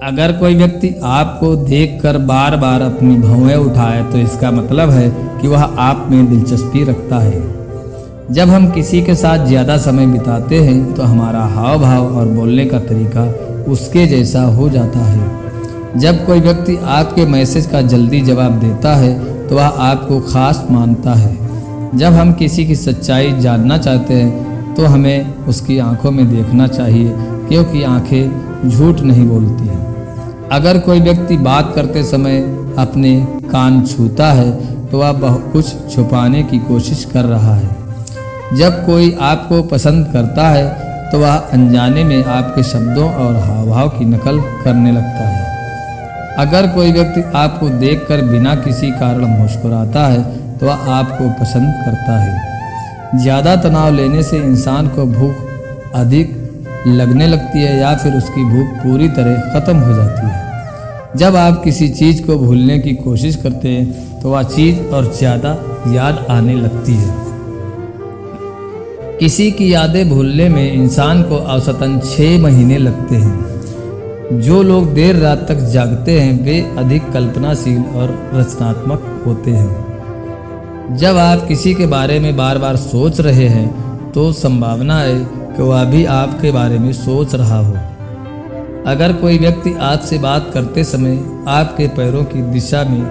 अगर कोई व्यक्ति आपको देखकर बार बार अपनी भौहें उठाए तो इसका मतलब है कि वह आप में दिलचस्पी रखता है। जब हम किसी के साथ ज़्यादा समय बिताते हैं तो हमारा हाव भाव और बोलने का तरीका उसके जैसा हो जाता है। जब कोई व्यक्ति आपके मैसेज का जल्दी जवाब देता है तो वह आपको खास मानता है। जब हम किसी की सच्चाई जानना चाहते हैं तो हमें उसकी आंखों में देखना चाहिए, क्योंकि आंखें झूठ नहीं बोलती हैं। अगर कोई व्यक्ति बात करते समय अपने कान छूता है तो वह बहुत कुछ छुपाने की कोशिश कर रहा है। जब कोई आपको पसंद करता है तो वह अनजाने में आपके शब्दों और हाव भाव की नकल करने लगता है। अगर कोई व्यक्ति आपको देखकर बिना किसी कारण मुस्कुराता है तो वह आपको पसंद करता है। ज़्यादा तनाव लेने से इंसान को भूख अधिक लगने लगती है या फिर उसकी भूख पूरी तरह ख़त्म हो जाती है। जब आप किसी चीज़ को भूलने की कोशिश करते हैं तो वह चीज़ और ज़्यादा याद आने लगती है। किसी की यादें भूलने में इंसान को औसतन 6 महीने लगते हैं। जो लोग देर रात तक जागते हैं वे अधिक कल्पनाशील और रचनात्मक होते हैं। जब आप किसी के बारे में बार बार सोच रहे हैं तो संभावना है कि वह भी आपके बारे में सोच रहा हो। अगर कोई व्यक्ति आपसे बात करते समय आपके पैरों की दिशा में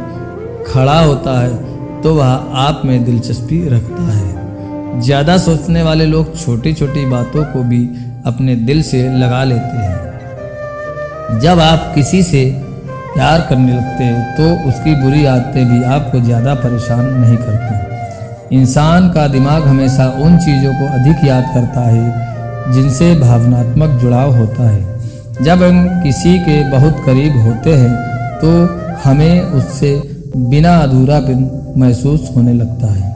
खड़ा होता है तो वह आप में दिलचस्पी रखता है। ज़्यादा सोचने वाले लोग छोटी छोटी बातों को भी अपने दिल से लगा लेते हैं। जब आप किसी से प्यार करने लगते हैं तो उसकी बुरी आदतें भी आपको ज़्यादा परेशान नहीं करती। इंसान का दिमाग हमेशा उन चीज़ों को अधिक याद करता है जिनसे भावनात्मक जुड़ाव होता है। जब हम किसी के बहुत करीब होते हैं तो हमें उससे बिना अधूरापन महसूस होने लगता है।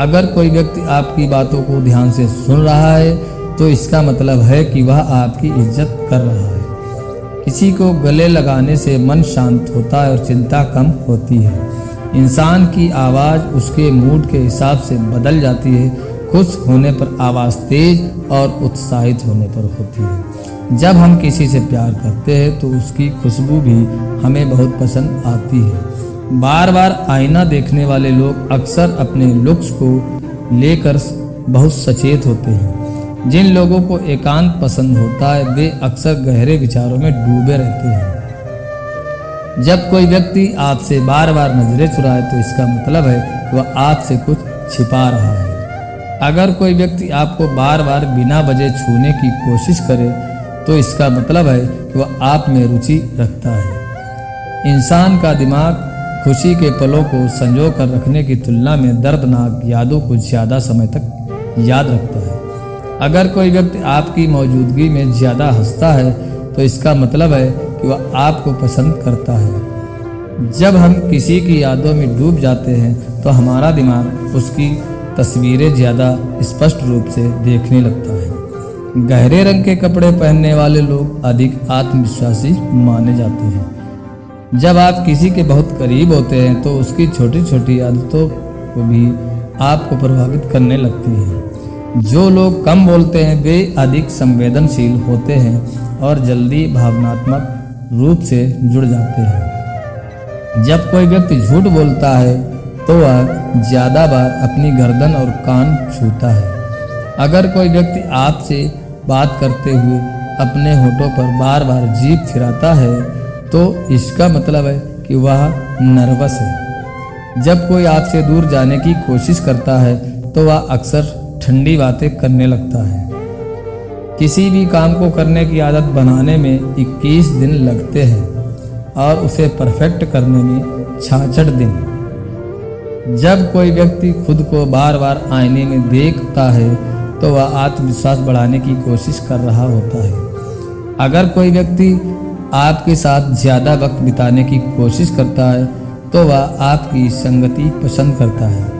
अगर कोई व्यक्ति आपकी बातों को ध्यान से सुन रहा है तो इसका मतलब है कि वह आपकी इज्जत कर रहा है। किसी को गले लगाने से मन शांत होता है और चिंता कम होती है। इंसान की आवाज़ उसके मूड के हिसाब से बदल जाती है। खुश होने पर आवाज़ तेज और उत्साहित होने पर होती है। जब हम किसी से प्यार करते हैं तो उसकी खुशबू भी हमें बहुत पसंद आती है। बार बार आईना देखने वाले लोग अक्सर अपने लुक्स को लेकर बहुत सचेत होते हैं। जिन लोगों को एकांत पसंद होता है वे अक्सर गहरे विचारों में डूबे रहते हैं। जब कोई व्यक्ति आपसे बार बार नजरें चुराए तो इसका मतलब है कि वह आपसे कुछ छिपा रहा है। अगर कोई व्यक्ति आपको बार बार बिना वजह छूने की कोशिश करे तो इसका मतलब है कि वह आप में रुचि रखता है। इंसान का दिमाग खुशी के पलों को संजो कर रखने की तुलना में दर्दनाक यादों को ज़्यादा समय तक याद रखता है। अगर कोई व्यक्ति आपकी मौजूदगी में ज़्यादा हंसता है तो इसका मतलब है कि वह आपको पसंद करता है। जब हम किसी की यादों में डूब जाते हैं तो हमारा दिमाग उसकी तस्वीरें ज़्यादा स्पष्ट रूप से देखने लगता है। गहरे रंग के कपड़े पहनने वाले लोग अधिक आत्मविश्वासी माने जाते हैं। जब आप किसी के बहुत करीब होते हैं तो उसकी छोटी छोटी आदतों को भी आपको प्रभावित करने लगती हैं। जो लोग कम बोलते हैं वे अधिक संवेदनशील होते हैं और जल्दी भावनात्मक रूप से जुड़ जाते हैं। जब कोई व्यक्ति झूठ बोलता है तो वह ज़्यादा बार अपनी गर्दन और कान छूता है। अगर कोई व्यक्ति आपसे बात करते हुए अपने होठों पर बार बार जीभ फिराता है तो इसका मतलब है कि वह नर्वस है। जब कोई आपसे दूर जाने की कोशिश करता है तो वह अक्सर ठंडी बातें करने लगता है। किसी भी काम को करने की आदत बनाने में 21 दिन लगते हैं और उसे परफेक्ट करने में 66 दिन। जब कोई व्यक्ति खुद को बार बार आईने में देखता है तो वह आत्मविश्वास बढ़ाने की कोशिश कर रहा होता है। अगर कोई व्यक्ति आपके साथ ज़्यादा वक्त बिताने की कोशिश करता है तो वह आपकी संगति पसंद करता है।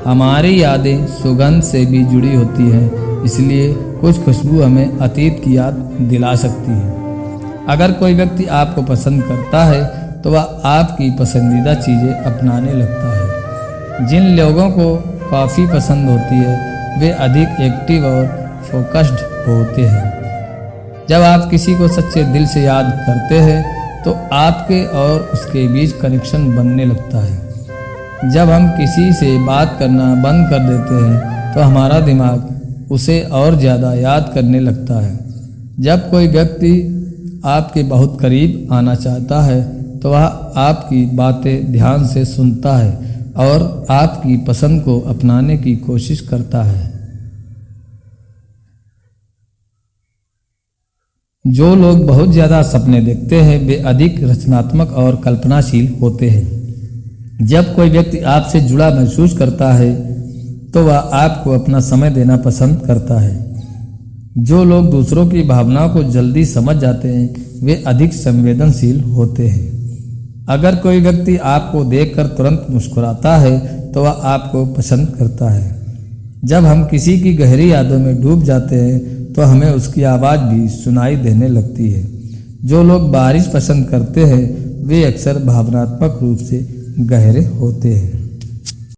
हमारी यादें सुगंध से भी जुड़ी होती हैं, इसलिए कुछ खुशबू हमें अतीत की याद दिला सकती है। अगर कोई व्यक्ति आपको पसंद करता है तो वह आपकी पसंदीदा चीज़ें अपनाने लगता है। जिन लोगों को कॉफ़ी पसंद होती है वे अधिक एक्टिव और फोकस्ड होते हैं। जब आप किसी को सच्चे दिल से याद करते हैं तो आपके और उसके बीच कनेक्शन बनने लगता है। जब हम किसी से बात करना बंद कर देते हैं तो हमारा दिमाग उसे और ज़्यादा याद करने लगता है। जब कोई व्यक्ति आपके बहुत करीब आना चाहता है तो वह आपकी बातें ध्यान से सुनता है और आपकी पसंद को अपनाने की कोशिश करता है। जो लोग बहुत ज़्यादा सपने देखते हैं वे अधिक रचनात्मक और कल्पनाशील होते हैं। जब कोई व्यक्ति आपसे जुड़ा महसूस करता है तो वह आपको अपना समय देना पसंद करता है। जो लोग दूसरों की भावनाओं को जल्दी समझ जाते हैं वे अधिक संवेदनशील होते हैं। अगर कोई व्यक्ति आपको देखकर तुरंत मुस्कुराता है तो वह आपको पसंद करता है। जब हम किसी की गहरी यादों में डूब जाते हैं तो हमें उसकी आवाज़ भी सुनाई देने लगती है। जो लोग बारिश पसंद करते हैं वे अक्सर भावनात्मक रूप से गहरे होते हैं।